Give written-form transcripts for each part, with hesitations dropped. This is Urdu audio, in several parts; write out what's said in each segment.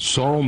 100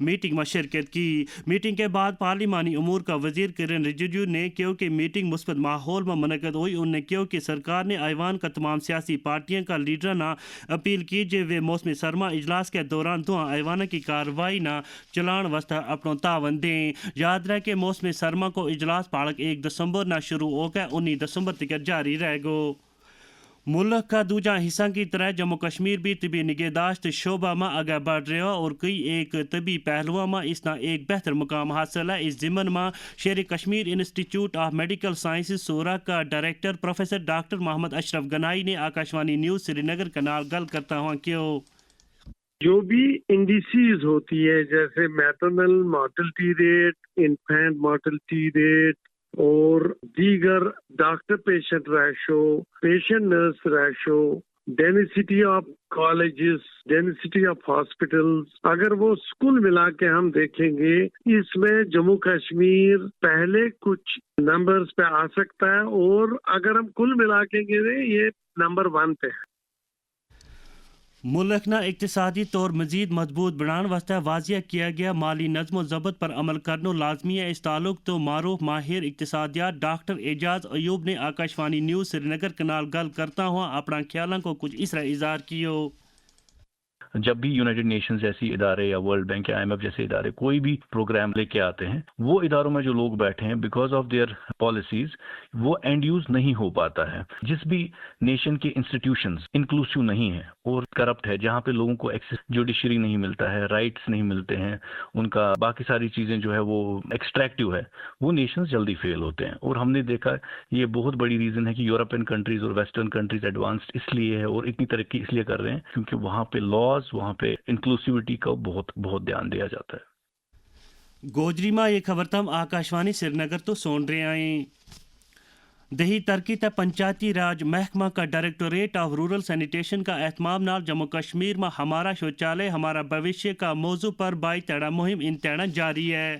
میٹنگ میں شرکت کی۔ میٹنگ کے بعد پارلیمانی امور کا وزیر کرن رجیجو نے کیونکہ میٹنگ مثبت ماحول میں منعقد ہوئی، انہوں نے کیونکہ سرکار نے ایوان کا تمام سیاسی پارٹیوں کا لیڈرانہ اپیل کی جو وہ موسم سرما اجلاس کے دوران دعا ایوان کی کارروائی نہ چلان واسطے اپنا تعاون دیں۔ یاد رہے کہ موسم سرما کو اجلاس پاڑک 1 دسمبر نہ شروع ہو گیا، 19 دسمبر تک جاری رہے گا۔ ملک کا دوجا حصہ کی طرح جموں کشمیر بھی طبی نگہداشت شعبہ میں آگے بڑھ رہا اور کئی ایک طبی پہلوؤں میں اس نے ایک بہتر مقام حاصل ہے۔ اس ضمن میں شیر Kashmir institute of medical sciences سورا کا ڈائریکٹر پروفیسر ڈاکٹر محمد اشرف گنائی نے آکاشوانی نیوز سری نگر کا نال گل کرتا ہوا کیوں جو بھی انڈیسیز ہوتی ہے جیسے میٹرنل مارٹلٹی ریٹ، انفینٹ مارٹلٹی ریٹ اور دیگر doctor patient ratio, patient nurse ratio, density of colleges, density of hospitals, اگر وہ کل ملا کے ہم دیکھیں گے اس میں جموں کشمیر پہلے کچھ نمبرز پہ آ سکتا ہے، اور اگر ہم کل ملا کے گے یہ نمبر 1 پہ ہے۔ ملک نہ اقتصادی طور مزید مضبوط بنان واسطے واضح کیا گیا مالی نظم و ضبط پر عمل کرنا لازمی ہے۔ اس تعلق تو معروف ماہر اقتصادیات ڈاکٹر اعجاز ایوب نے آکاشوانی نیوز سری نگر کے نال گل کرتا ہوا اپنا خیالوں کو کچھ اس طرح اظہار کیو۔ جب بھی یونائٹڈ نیشنز جیسی ادارے یا ورلڈ بینک یا IMF جیسے ادارے کوئی بھی پروگرام لے کے آتے ہیں، وہ اداروں میں جو لوگ بیٹھے ہیں بیکاز آف دیئر پالیسیز وہ اینڈ یوز نہیں ہو پاتا ہے۔ جس بھی نیشن کے انسٹیٹیوشنز انکلوسیو نہیں ہیں اور کرپٹ ہے، جہاں پہ لوگوں کو ایکسس جوڈیشری نہیں ملتا ہے، رائٹس نہیں ملتے ہیں، ان کا باقی ساری چیزیں جو ہے وہ ایکسٹریکٹیو ہے، وہ نیشنز جلدی فیل ہوتے ہیں۔ اور ہم نے دیکھا یہ بہت بڑی ریزن ہے کہ یورپین کنٹریز اور ویسٹرن کنٹریز ایڈوانسڈ اس لیے ہے اور اتنی ترقی اس لیے کر رہے ہیں کیونکہ وہاں پہ لاز، وہاں پہ انکلوسیوٹی کا بہت دھیان دیا جاتا ہے۔ گوجری میں یہ خبر تم آکاشوانی سری نگر تو سن رہے آئیں۔ دیہی ترقی تے پنچایتی راج محکمہ کا ڈائریکٹوریٹ آف رورل سینیٹیشن کا اہتمام نال جموں کشمیر میں ہمارا شوچالیہ ہمارا بھوشیہ کا موضوع پر 22 تیڑا مہم انتہنا جاری ہے۔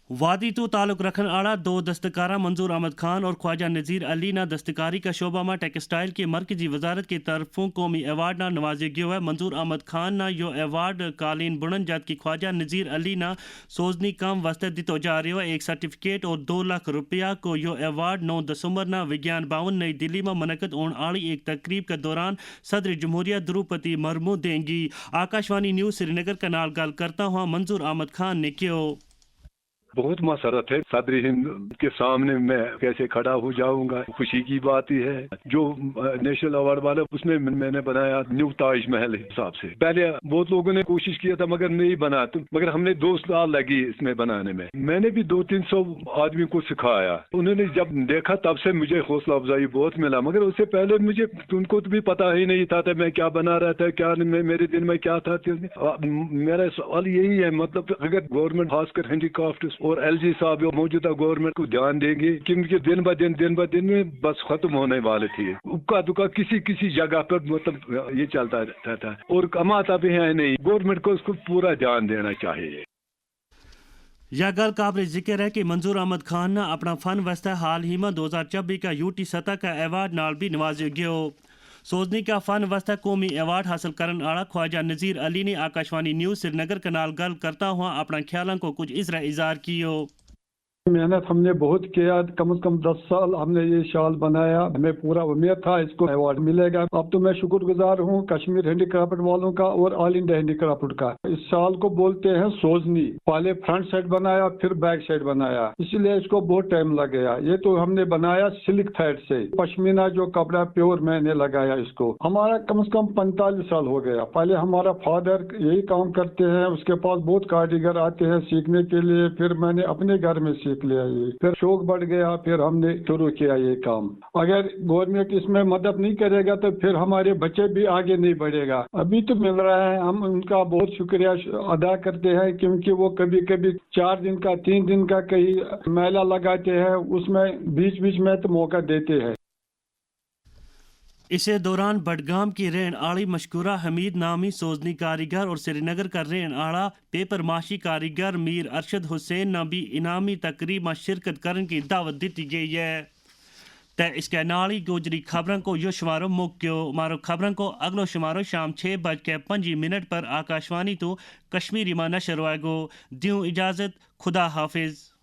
وادی تو تعلق رکھنے والا 2 دستکارہ منظور احمد خان اور خواجہ نذیر علی نہ دستکاری کا شعبہ میں ٹیکسٹائل کی مرکزی وزارت کی طرفوں قومی ایوارڈ نہ نوازے گیا ہے۔ منظور احمد خان نہ یہ ایوارڈ قالین بنن جبکہ خواجہ نذیر علی نہ سوزنی کام واسطے دیتو جا رہا ہے۔ ایک سرٹیفکیٹ اور 2 لاکھ روپیہ کو یہ ایوارڈ 9 دسمبر نہ وگیان بھون نئی دلی میں منعقد ہونے والی ایک تقریب کے دوران صدر جمہوریہ دروپدی مرمو دیں گی۔ آکاشوانی نیوز سری نگر کا نال گل کرتا ہوا منظور احمد خان نے کیوں بہت مسرت ہے صدر ہند کے سامنے میں کیسے کھڑا ہو جاؤں گا، خوشی کی بات ہی ہے۔ جو نیشنل ایوارڈ والا اس میں میں نے بنایا نیو تاج محل حساب سے۔ پہلے بہت لوگوں نے کوشش کیا تھا مگر نہیں بنا، مگر ہم نے 2 سال لگی اس میں بنانے میں۔ میں نے بھی 200-300 آدمی کو سکھایا، انہوں نے جب دیکھا تب سے مجھے حوصلہ افزائی بہت ملا، مگر اس سے پہلے مجھے ان کو بھی پتا ہی نہیں تھا میں کیا بنا رہا تھا، کیا میرے دن میں کیا تھا۔ میرا سوال یہی ہے، مطلب اگر گورنمنٹ خاص کر ہینڈی کرافٹس اور LG صاحب موجودہ گورنمنٹ کو دھیان دیں گے کیونکہ دن بہ دن میں بس ختم ہونے والے تھے، اکا دکا کسی جگہ پر مطلب یہ چلتا رہتا ہے اور کماتا بھی ہے نہیں۔ گورنمنٹ کو اس کو پورا دھیان دینا چاہیے۔ یہ گل قابل ذکر ہے کہ منظور احمد خان نے اپنا فن واسطے حال ہی میں 2024 کا UT سطح کا ایوارڈ نال بھی نوازے گیا۔ سوزنی کا فن واسطے قومی ایوارڈ حاصل کرنے والا خواجہ نذیر علی نے آکاشوانی نیوز سری نگر کے نال گل کرتا ہوا اپنا خیالوں کو کچھ اس طرح اظہار کیو۔ محنت ہم نے بہت کیا، کم از کم 10 سال ہم نے یہ شال بنایا، ہمیں پورا امید تھا اس کو ایوارڈ ملے گا۔ اب تو میں شکر گزار ہوں کشمیر ہینڈی کرافٹ والوں کا اور آل انڈیا ہینڈی کرافٹ کا۔ اس شال کو بولتے ہیں سوزنی، پہلے فرنٹ سائڈ بنایا پھر بیک سائڈ بنایا، اس لیے اس کو بہت ٹائم لگ گیا۔ یہ تو ہم نے بنایا سلک تھریڈ سے، پشمینہ جو کپڑا پیور میں نے لگایا اس کو۔ ہمارا کم از کم 45 سال ہو گیا۔ پہلے ہمارا فادر یہی کام کرتے ہیں، اس کے پاس بہت کاریگر آتے ہیں سیکھنے کے لیے، پھر میں نے اپنے گھر میں سیکھ لیا، یہ پھر شوق بڑھ گیا، پھر ہم نے شروع کیا یہ کام۔ اگر گورنمنٹ اس میں مدد نہیں کرے گا تو پھر ہمارے بچے بھی آگے نہیں بڑھے گا۔ ابھی تو مل رہا ہے، ہم ان کا بہت شکریہ ادا کرتے ہیں کیونکہ وہ کبھی 4 دن کا 3 دن کا کہیں میلہ لگاتے ہیں، اس میں بیچ میں تو موقع دیتے ہیں۔ اسے دوران بڈگام کی رہن آڑی مشکورہ حمید نامی سوزنی کاریگر اور سری نگر کا رہن آڑا پیپر ماشی کاریگر میر ارشد حسین نے بھی انعامی تقریب میں شرکت کرنے کی دعوت دیتی گئی ہے۔ تے اس کے نالی گوجری خبروں کو یو شمارو مکیو مارو خبروں کو اگلو شمارو شام 6:05 پر آکاشوانی تو کشمیری ماں نشر ہوئے گو دیوں اجازت خدا حافظ.